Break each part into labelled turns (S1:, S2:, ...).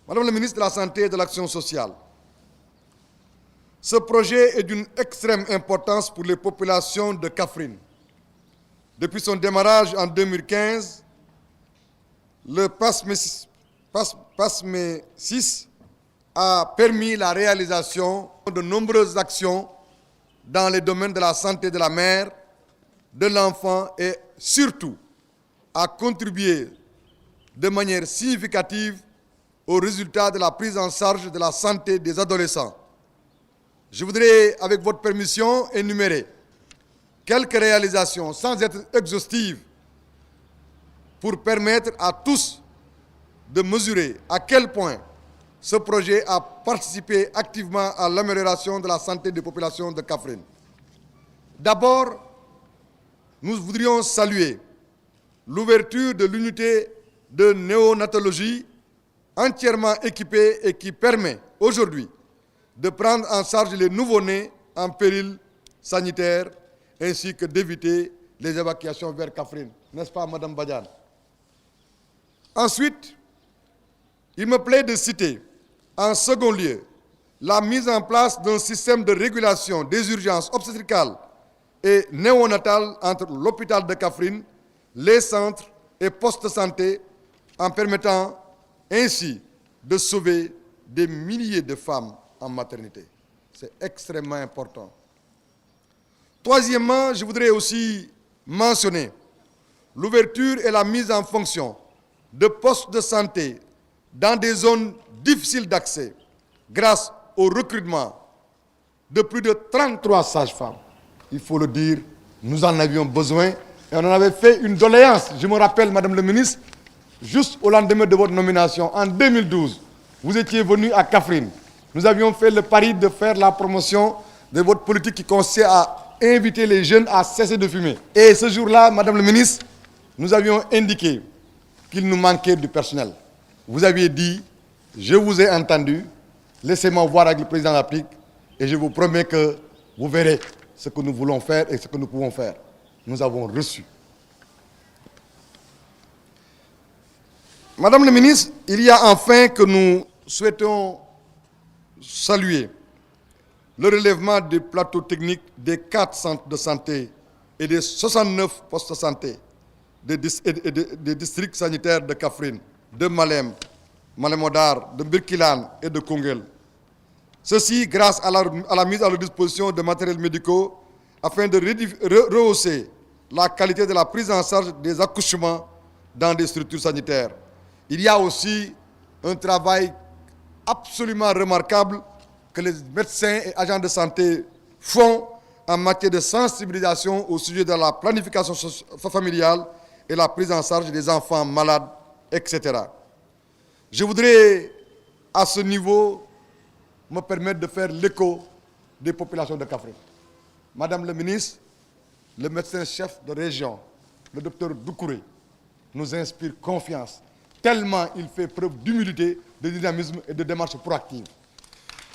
S1: Madame la ministre de la Santé et de l'Action sociale, ce projet est d'une extrême importance pour les populations de Kaffrine. Depuis son démarrage en 2015, le PASME 6 a permis la réalisation de nombreuses actions dans les domaines de la santé de la mère, de l'enfant et surtout a contribué de manière significative aux résultats de la prise en charge de la santé des adolescents. Je voudrais, avec votre permission, énumérer quelques réalisations sans être exhaustives pour permettre à tous de mesurer à quel point ce projet a participé activement à l'amélioration de la santé des populations de Kaffrine. D'abord, nous voudrions saluer l'ouverture de l'unité de néonatologie entièrement équipée et qui permet aujourd'hui de prendre en charge les nouveau-nés en péril sanitaire ainsi que d'éviter les évacuations vers Kaffrine. N'est-ce pas, Madame Badiane? Ensuite, il me plaît de citer, en second lieu, la mise en place d'un système de régulation des urgences obstétricales et néonatales entre l'hôpital de Kaffrine, les centres et postes de santé, en permettant ainsi de sauver des milliers de femmes en maternité. C'est extrêmement important. Troisièmement, je voudrais aussi mentionner l'ouverture et la mise en fonction de postes de santé dans des zones difficiles d'accès grâce au recrutement de plus de 33 sages-femmes. Il faut le dire, nous en avions besoin et on en avait fait une doléance. Je me rappelle, Madame le ministre, juste au lendemain de votre nomination, en 2012, vous étiez venu à Kaffrine. Nous avions fait le pari de faire la promotion de votre politique qui consistait à inviter les jeunes à cesser de fumer. Et ce jour-là, Madame le ministre, nous avions indiqué qu'il nous manquait du personnel. Vous aviez dit, je vous ai entendu, laissez-moi voir avec le président de la République et je vous promets que vous verrez ce que nous voulons faire et ce que nous pouvons faire. Nous avons reçu. Madame la ministre, il y a enfin que nous souhaitons saluer le relèvement des plateaux techniques des 4 centres de santé et des 69 postes de santé des districts sanitaires de Kaffrine, de Malem, Malemodar, de Birkilane et de Koungheul. Ceci grâce à la mise à leur disposition de matériels médicaux afin de rehausser la qualité de la prise en charge des accouchements dans des structures sanitaires. Il y a aussi un travail absolument remarquable que les médecins et agents de santé font en matière de sensibilisation au sujet de la planification familiale et la prise en charge des enfants malades, etc. Je voudrais, à ce niveau, me permettre de faire l'écho des populations de Kaffrine. Madame le ministre, le médecin-chef de région, le docteur Doucouré, nous inspire confiance, tellement il fait preuve d'humilité, de dynamisme et de démarche proactive.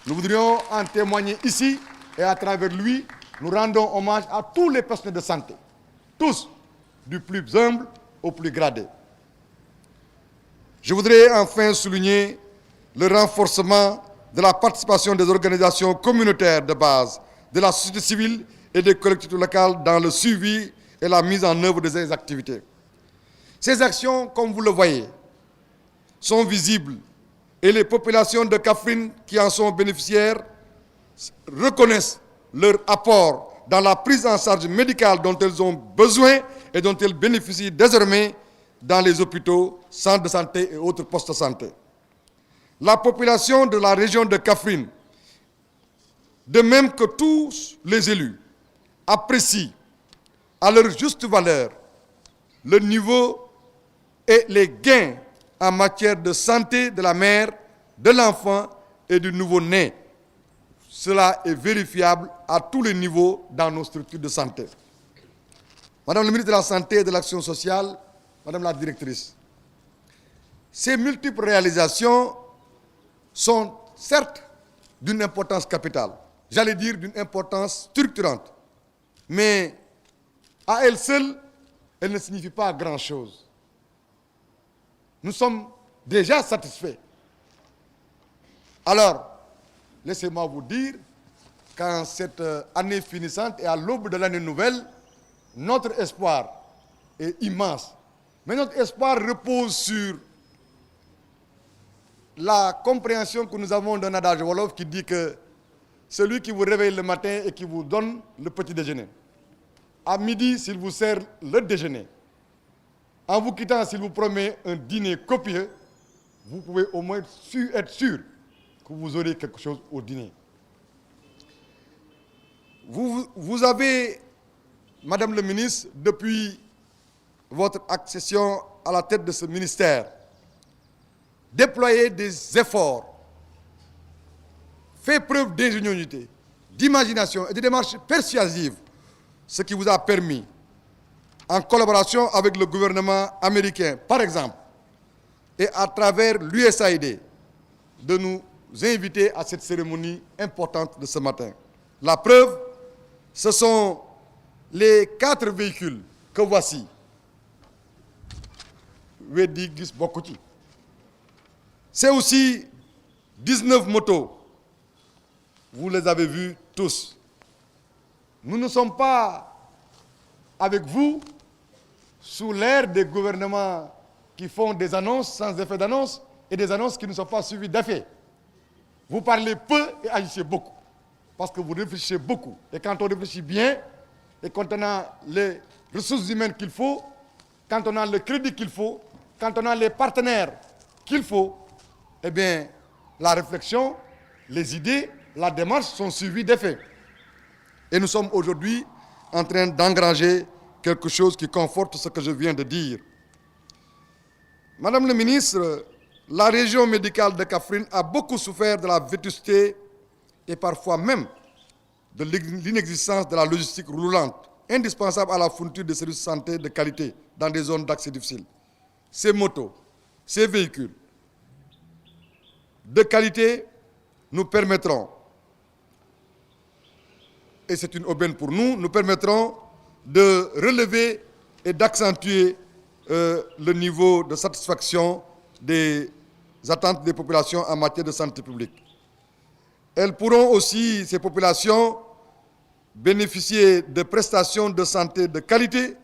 S1: Nous voudrions en témoigner ici et à travers lui, nous rendons hommage à tous les personnels de santé, tous, du plus humble au plus gradé. Je voudrais enfin souligner le renforcement de la participation des organisations communautaires de base, de la société civile et des collectivités locales dans le suivi et la mise en œuvre de ces activités. Ces actions, comme vous le voyez, sont visibles et les populations de Kaffrine qui en sont bénéficiaires reconnaissent leur apport dans la prise en charge médicale dont elles ont besoin et dont elles bénéficient désormais dans les hôpitaux, centres de santé et autres postes de santé. La population de la région de Kaffrine, de même que tous les élus, apprécient à leur juste valeur le niveau et les gains en matière de santé de la mère, de l'enfant et du nouveau-né. Cela est vérifiable à tous les niveaux dans nos structures de santé. Madame la ministre de la Santé et de l'Action sociale, Madame la directrice, ces multiples réalisations sont certes d'une importance capitale, j'allais dire d'une importance structurante, mais à elles seules, elles ne signifient pas grand-chose. Nous sommes déjà satisfaits Alors, laissez-moi vous dire qu'en cette année finissante et à l'aube de l'année nouvelle, notre espoir est immense. Mais notre espoir repose sur la compréhension que nous avons d'un adage wolof qui dit que celui qui vous réveille le matin et qui vous donne le petit déjeuner, à midi, s'il vous sert le déjeuner, en vous quittant, s'il vous promet un dîner copieux, vous pouvez au moins être sûr que vous aurez quelque chose au dîner. Vous avez, Madame le ministre, depuis votre accession à la tête de ce ministère, déployé des efforts, fait preuve d'ingéniosité, d'imagination et de démarches persuasives, ce qui vous a permis, en collaboration avec le gouvernement américain, par exemple, et à travers l'USAID, de nous inviter à cette cérémonie importante de ce matin. La preuve, ce sont les 4 véhicules que voici. C'est aussi 19 motos. Vous les avez vus tous. Nous ne sommes pas avec vous sous l'ère des gouvernements qui font des annonces sans effet d'annonce et des annonces qui ne sont pas suivies d'effet. Vous parlez peu et agissez beaucoup, parce que vous réfléchissez beaucoup. Et quand on réfléchit bien, et quand on a les ressources humaines qu'il faut, quand on a le crédit qu'il faut, quand on a les partenaires qu'il faut, eh bien, la réflexion, les idées, la démarche sont suivies d'effet. Et nous sommes aujourd'hui en train d'engranger quelque chose qui conforte ce que je viens de dire. Madame le ministre, la région médicale de Kaffrine a beaucoup souffert de la vétusté et parfois même de l'inexistence de la logistique roulante, indispensable à la fourniture de services de santé de qualité dans des zones d'accès difficiles. Ces motos, ces véhicules de qualité nous permettront, et c'est une aubaine pour nous, nous permettront de relever et d'accentuer le niveau de satisfaction des attentes des populations en matière de santé publique. Elles pourront aussi, ces populations, bénéficier de prestations de santé de qualité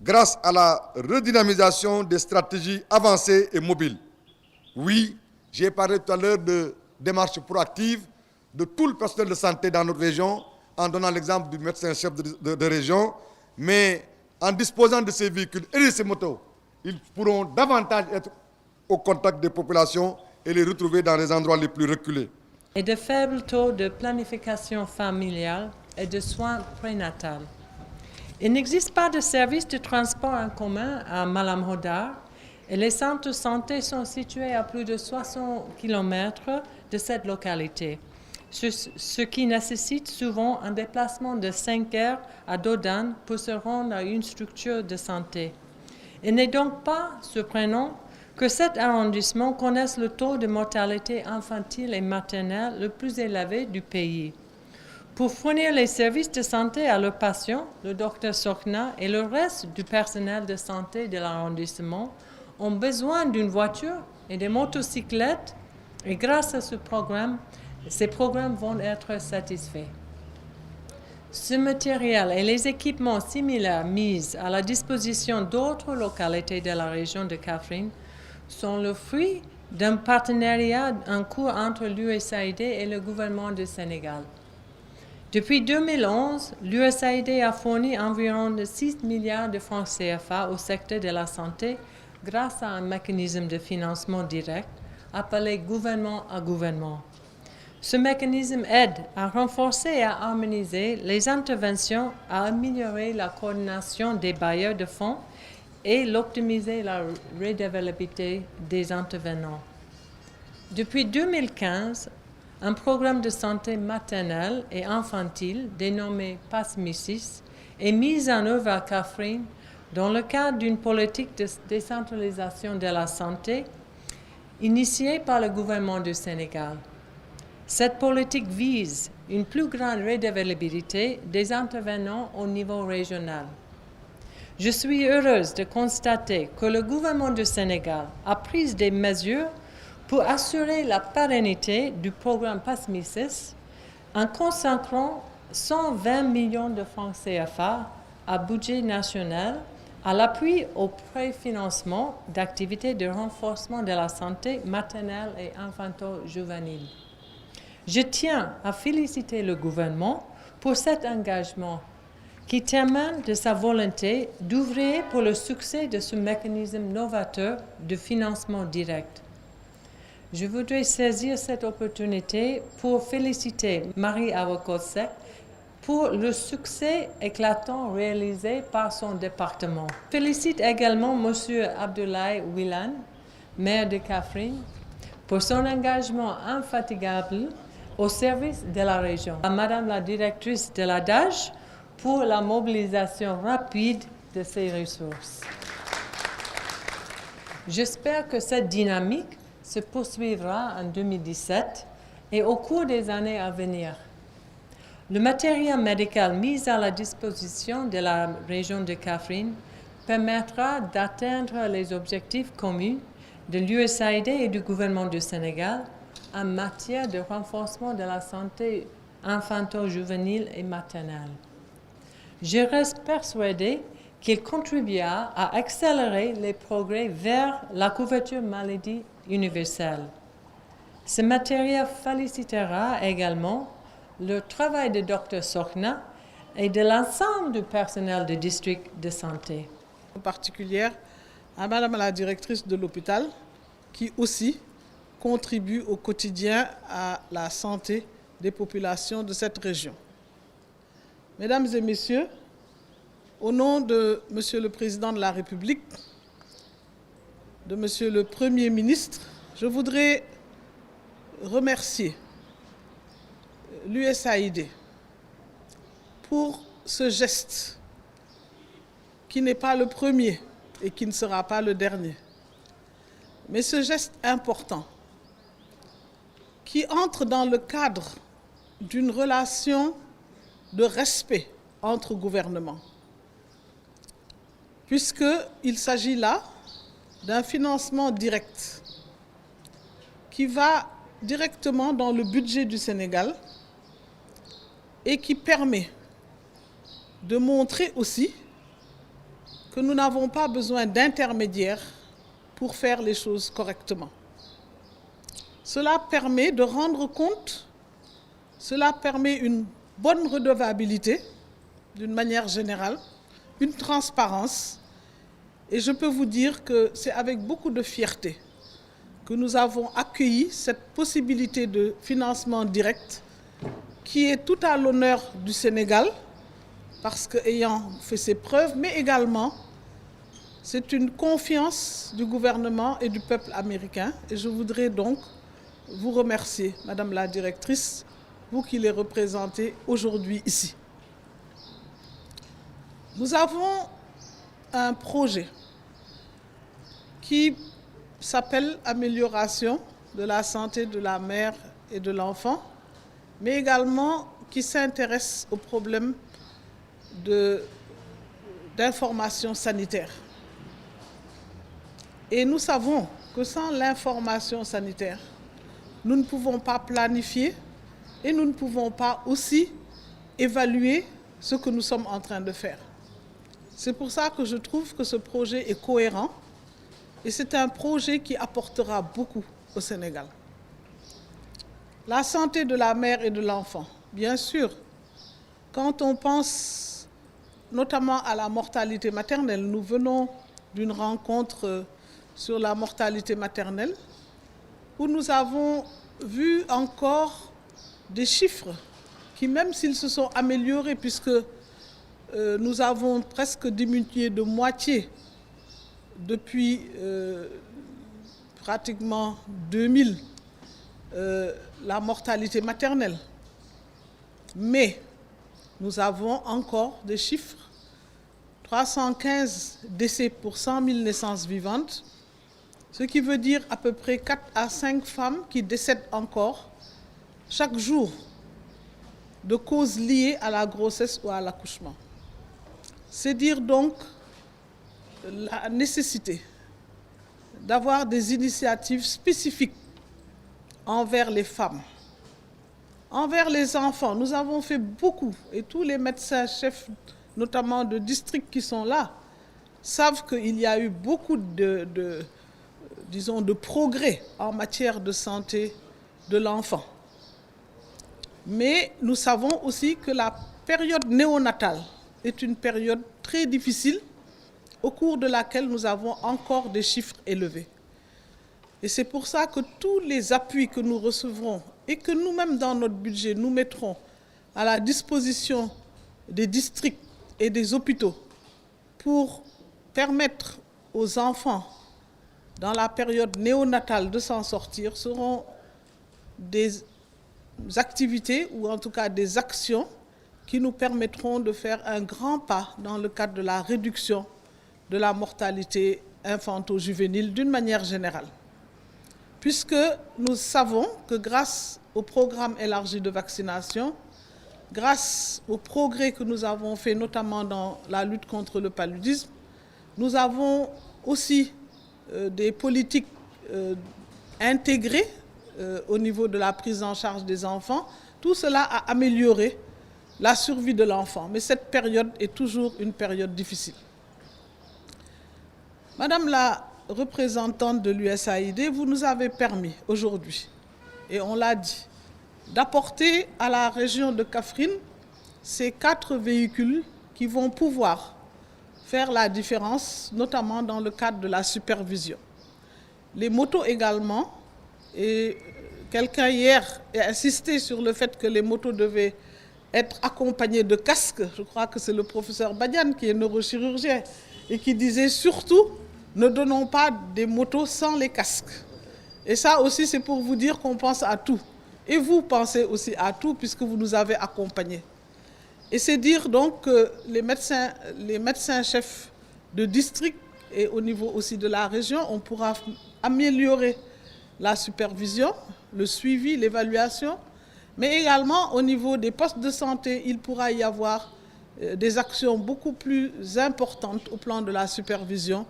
S1: grâce à la redynamisation des stratégies avancées et mobiles. Oui, j'ai parlé tout à l'heure de démarches proactives de tout le personnel de santé dans notre région, en donnant l'exemple du médecin-chef de région, mais en disposant de ces véhicules et de ces motos, ils pourront davantage être au contact des populations et les retrouver dans les endroits les plus reculés.
S2: Et de faibles taux de planification familiale et de soins prénatals. Il n'existe pas de service de transport en commun à Malamhodar et les centres de santé sont situés à plus de 60 km de cette localité, ce qui nécessite souvent un déplacement de 5 heures à Dodane pour se rendre à une structure de santé. Il n'est donc pas surprenant que cet arrondissement connaisse le taux de mortalité infantile et maternelle le plus élevé du pays. Pour fournir les services de santé à leurs patients, le docteur Sokna et le reste du personnel de santé de l'arrondissement ont besoin d'une voiture et de motocyclettes, et grâce à ce programme, ces programmes vont être satisfaits. Ce matériel et les équipements similaires mis à la disposition d'autres localités de la région de Kaffrine sont le fruit d'un partenariat en cours entre l'USAID et le gouvernement du Sénégal. Depuis 2011, l'USAID a fourni environ 6 milliards de francs CFA au secteur de la santé grâce à un mécanisme de financement direct appelé gouvernement à gouvernement. Ce mécanisme aide à renforcer et à harmoniser les interventions, à améliorer la coordination des bailleurs de fonds et l'optimiser la redevabilité des intervenants. Depuis 2015, un programme de santé maternelle et infantile dénommé PASMISIS est mis en œuvre à Kaffrine dans le cadre d'une politique de décentralisation de la santé initiée par le gouvernement du Sénégal. Cette politique vise une plus grande redevabilité des intervenants au niveau régional. Je suis heureuse de constater que le gouvernement du Sénégal a pris des mesures pour assurer la pérennité du programme PASMISIS en consacrant 120 millions de francs CFA à budget national à l'appui au préfinancement d'activités de renforcement de la santé maternelle et infanto-juvénile. Je tiens à féliciter le gouvernement pour cet engagement qui témoigne de sa volonté d'œuvrer pour le succès de ce mécanisme novateur de financement direct. Je voudrais saisir cette opportunité pour féliciter Marie Awakosek pour le succès éclatant réalisé par son département. Je félicite également M. Abdoulaye Wilane, maire de Kaffrine, pour son engagement infatigable au service de la région. À Madame la directrice de la DAGE pour la mobilisation rapide de ces ressources. J'espère que cette dynamique se poursuivra en 2017 et au cours des années à venir. Le matériel médical mis à la disposition de la région de Kaffrine permettra d'atteindre les objectifs communs de l'USAID et du gouvernement du Sénégal en matière de renforcement de la santé infanto-juvénile et maternelle. Je reste persuadée qu'il contribuera à accélérer les progrès vers la couverture maladie universelle. Ce matériel félicitera également le travail de Dr Sokhna et de l'ensemble du personnel du district de santé.
S3: En particulier à Madame la directrice de l'hôpital qui aussi contribue au quotidien à la santé des populations de cette région. Mesdames et Messieurs, au nom de Monsieur le Président de la République, de Monsieur le Premier ministre, je voudrais remercier l'USAID pour ce geste qui n'est pas le premier et qui ne sera pas le dernier, mais ce geste important qui entre dans le cadre d'une relation de respect entre gouvernements, puisqu'il s'agit là d'un financement direct qui va directement dans le budget du Sénégal et qui permet de montrer aussi que nous n'avons pas besoin d'intermédiaires pour faire les choses correctement. Cela permet de rendre compte, cela permet une bonne redevabilité d'une manière générale, une transparence, et je peux vous dire que c'est avec beaucoup de fierté que nous avons accueilli cette possibilité de financement direct qui est tout à l'honneur du Sénégal, parce qu'ayant fait ses preuves, mais également c'est une confiance du gouvernement et du peuple américain. Et je voudrais donc vous remercier, Madame la directrice, vous qui les représentez aujourd'hui ici. Nous avons un projet qui s'appelle « Amélioration de la santé de la mère et de l'enfant », mais également qui s'intéresse aux problèmes d'information sanitaire. Et nous savons que sans l'information sanitaire, nous ne pouvons pas planifier et nous ne pouvons pas aussi évaluer ce que nous sommes en train de faire. C'est pour ça que je trouve que ce projet est cohérent et c'est un projet qui apportera beaucoup au Sénégal. La santé de la mère et de l'enfant, bien sûr, quand on pense notamment à la mortalité maternelle, nous venons d'une rencontre sur la mortalité maternelle où nous avons vu encore des chiffres qui, même s'ils se sont améliorés, puisque nous avons presque diminué de moitié depuis pratiquement 2000, la mortalité maternelle. Mais nous avons encore des chiffres, 315 décès pour 100 000 naissances vivantes, ce qui veut dire à peu près 4 à 5 femmes qui décèdent encore chaque jour de causes liées à la grossesse ou à l'accouchement. C'est dire donc la nécessité d'avoir des initiatives spécifiques envers les femmes, envers les enfants. Nous avons fait beaucoup et tous les médecins chefs, notamment de district qui sont là, savent qu'il y a eu beaucoup de progrès en matière de santé de l'enfant. Mais nous savons aussi que la période néonatale est une période très difficile au cours de laquelle nous avons encore des chiffres élevés. Et c'est pour ça que tous les appuis que nous recevrons et que nous-mêmes dans notre budget, nous mettrons à la disposition des districts et des hôpitaux pour permettre aux enfants, dans la période néonatale, de s'en sortir, seront des activités ou en tout cas des actions qui nous permettront de faire un grand pas dans le cadre de la réduction de la mortalité infanto-juvénile d'une manière générale. Puisque nous savons que grâce au programme élargi de vaccination, grâce aux progrès que nous avons faits, notamment dans la lutte contre le paludisme, nous avons aussi des politiques intégrées au niveau de la prise en charge des enfants. Tout cela a amélioré la survie de l'enfant. Mais cette période est toujours une période difficile. Madame la représentante de l'USAID, vous nous avez permis aujourd'hui, et on l'a dit, d'apporter à la région de Kaffrine ces 4 véhicules qui vont pouvoir faire la différence, notamment dans le cadre de la supervision. Les motos également, et quelqu'un hier a insisté sur le fait que les motos devaient être accompagnées de casques. Je crois que c'est le professeur Badiane qui est neurochirurgien et qui disait surtout ne donnons pas des motos sans les casques. Et ça aussi c'est pour vous dire qu'on pense à tout. Et vous pensez aussi à tout puisque vous nous avez accompagnés. Et c'est dire donc que les médecins chefs de district et au niveau aussi de la région, on pourra améliorer la supervision, le suivi, l'évaluation, mais également au niveau des postes de santé, il pourra y avoir des actions beaucoup plus importantes au plan de la supervision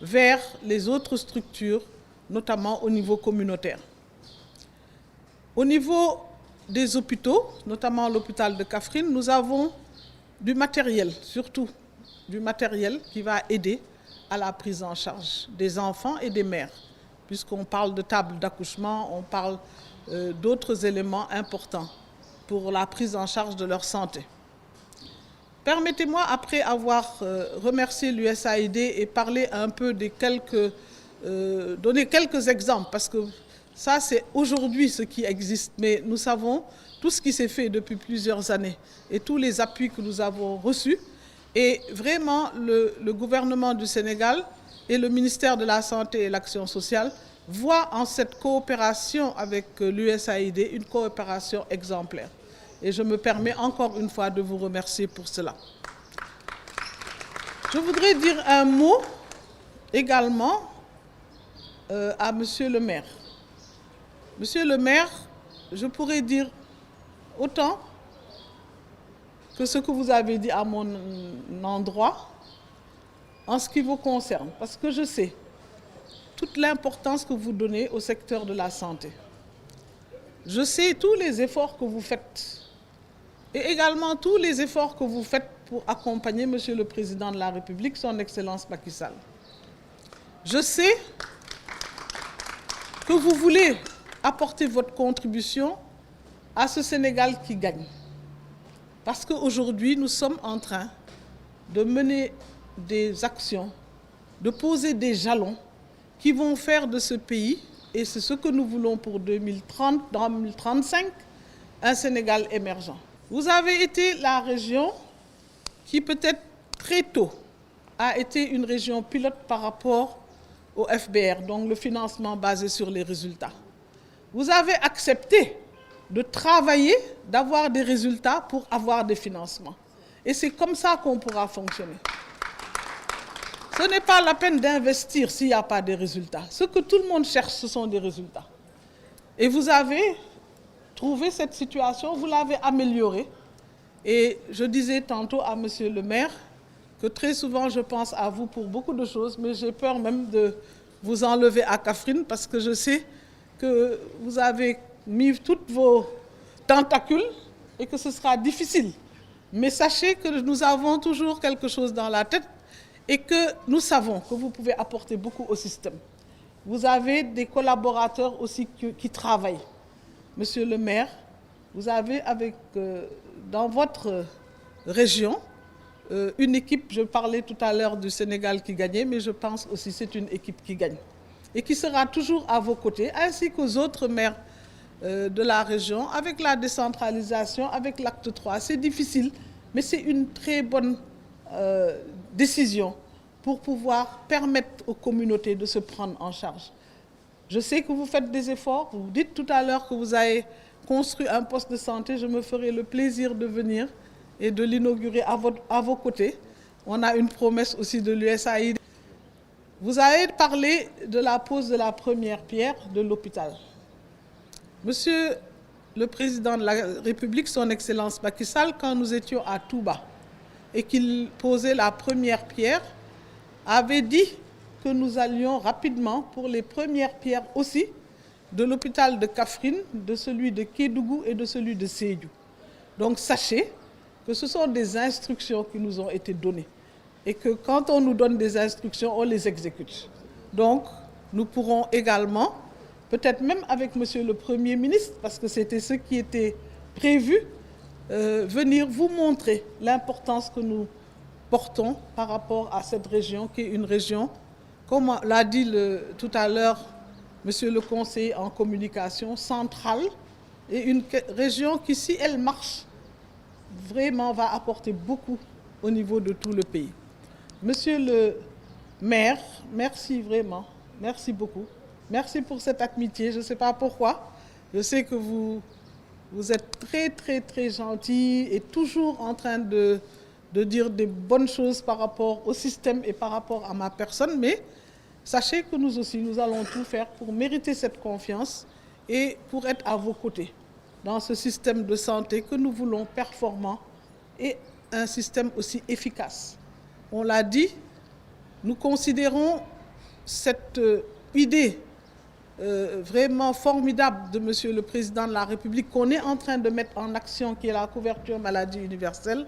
S3: vers les autres structures, notamment au niveau communautaire. Au niveau des hôpitaux, notamment l'hôpital de Kaffrine, nous avons du matériel, surtout du matériel qui va aider à la prise en charge des enfants et des mères, puisqu'on parle de table d'accouchement, on parle d'autres éléments importants pour la prise en charge de leur santé. Permettez-moi, après avoir remercié l'USAID et parlé un peu des donner quelques exemples, parce que ça c'est aujourd'hui ce qui existe, mais nous savons tout ce qui s'est fait depuis plusieurs années et tous les appuis que nous avons reçus. Et vraiment, le gouvernement du Sénégal et le ministère de la Santé et de l'Action sociale voient en cette coopération avec l'USAID une coopération exemplaire. Et je me permets encore une fois de vous remercier pour cela. Je voudrais dire un mot également à Monsieur le maire. Monsieur le maire, je pourrais dire autant que ce que vous avez dit à mon endroit en ce qui vous concerne, parce que je sais toute l'importance que vous donnez au secteur de la santé. Je sais tous les efforts que vous faites et également tous les efforts que vous faites pour accompagner Monsieur le Président de la République, son Excellence Macky Sall. Je sais que vous voulez apporter votre contribution à ce Sénégal qui gagne. Parce qu'aujourd'hui, nous sommes en train de mener des actions, de poser des jalons qui vont faire de ce pays, et c'est ce que nous voulons pour 2030-2035, un Sénégal émergent. Vous avez été la région qui peut-être très tôt a été une région pilote par rapport au FBR, donc le financement basé sur les résultats. Vous avez accepté de travailler, d'avoir des résultats pour avoir des financements. Et c'est comme ça qu'on pourra fonctionner. Ce n'est pas la peine d'investir s'il n'y a pas de résultats. Ce que tout le monde cherche, ce sont des résultats. Et vous avez trouvé cette situation, vous l'avez améliorée. Et je disais tantôt à Monsieur le maire que très souvent je pense à vous pour beaucoup de choses, mais j'ai peur même de vous enlever à Kaffrine parce que je sais que vous avez mis toutes vos tentacules et que ce sera difficile. Mais sachez que nous avons toujours quelque chose dans la tête et que nous savons que vous pouvez apporter beaucoup au système. Vous avez des collaborateurs aussi qui travaillent. Monsieur le maire, vous avez dans votre région une équipe, je parlais tout à l'heure du Sénégal qui gagnait, mais je pense aussi que c'est une équipe qui gagne et qui sera toujours à vos côtés, ainsi qu'aux autres maires de la région, avec la décentralisation, avec l'acte 3. C'est difficile, mais c'est une très bonne décision pour pouvoir permettre aux communautés de se prendre en charge. Je sais que vous faites des efforts. Vous dites tout à l'heure que vous avez construit un poste de santé. Je me ferai le plaisir de venir et de l'inaugurer à vos côtés. On a une promesse aussi de l'USAID. Vous avez parlé de la pose de la première pierre de l'hôpital. Monsieur le Président de la République, son Excellence Macky Sall, quand nous étions à Touba et qu'il posait la première pierre, avait dit que nous allions rapidement pour les premières pierres aussi de l'hôpital de Kaffrine, de celui de Kédougou et de celui de Sédhiou. Donc sachez que ce sont des instructions qui nous ont été données et que quand on nous donne des instructions, on les exécute. Donc nous pourrons également, peut-être même avec Monsieur le Premier ministre, parce que c'était ce qui était prévu, venir vous montrer l'importance que nous portons par rapport à cette région, qui est une région, comme l'a dit tout à l'heure Monsieur le conseiller en communication, centrale, et une région qui, si elle marche, vraiment va apporter beaucoup au niveau de tout le pays. Monsieur le maire, merci vraiment, merci beaucoup. Merci pour cette amitié, je ne sais pas pourquoi. Je sais que vous êtes très, très, très gentil et toujours en train de dire des bonnes choses par rapport au système et par rapport à ma personne. Mais sachez que nous aussi, nous allons tout faire pour mériter cette confiance et pour être à vos côtés dans ce système de santé que nous voulons performant et un système aussi efficace. On l'a dit, nous considérons cette idée vraiment formidable de Monsieur le Président de la République qu'on est en train de mettre en action, qui est la couverture maladie universelle.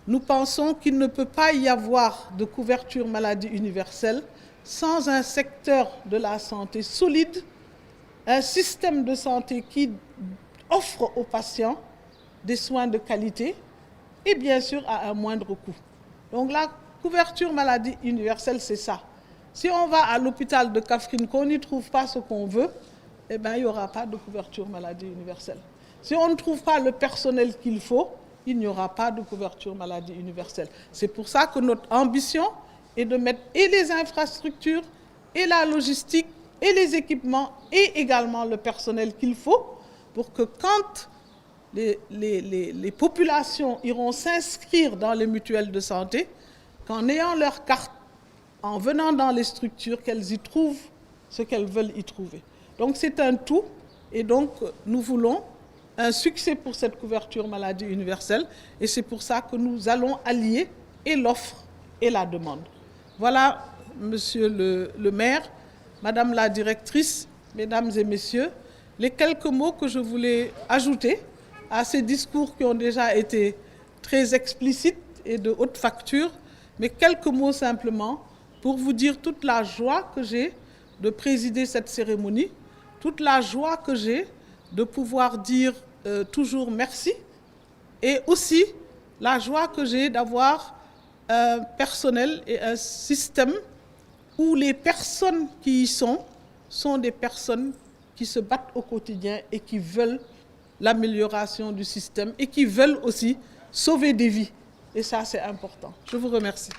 S3: Nous pensons qu'il ne peut pas y avoir de couverture maladie universelle sans un secteur de la santé solide, un système de santé qui offre aux patients des soins de qualité et bien sûr à un moindre coût. Donc la couverture maladie universelle, c'est ça. Si on va à l'hôpital de Kaffrine, qu'on n'y trouve pas ce qu'on veut, eh bien, il n'y aura pas de couverture maladie universelle. Si on ne trouve pas le personnel qu'il faut, il n'y aura pas de couverture maladie universelle. C'est pour ça que notre ambition est de mettre et les infrastructures, et la logistique, et les équipements, et également le personnel qu'il faut, pour que quand les populations iront s'inscrire dans les mutuelles de santé, qu'en ayant leur carte, en venant dans les structures, qu'elles y trouvent ce qu'elles veulent y trouver. Donc c'est un tout, et donc nous voulons un succès pour cette couverture maladie universelle, et c'est pour ça que nous allons allier et l'offre et la demande. Voilà, Monsieur le maire, Madame la directrice, Mesdames et Messieurs, les quelques mots que je voulais ajouter à ces discours qui ont déjà été très explicites et de haute facture, mais quelques mots simplement pour vous dire toute la joie que j'ai de présider cette cérémonie, toute la joie que j'ai de pouvoir dire toujours merci, et aussi la joie que j'ai d'avoir un personnel et un système où les personnes qui y sont des personnes qui se battent au quotidien et qui veulent l'amélioration du système et qui veulent aussi sauver des vies. Et ça, c'est important. Je vous remercie.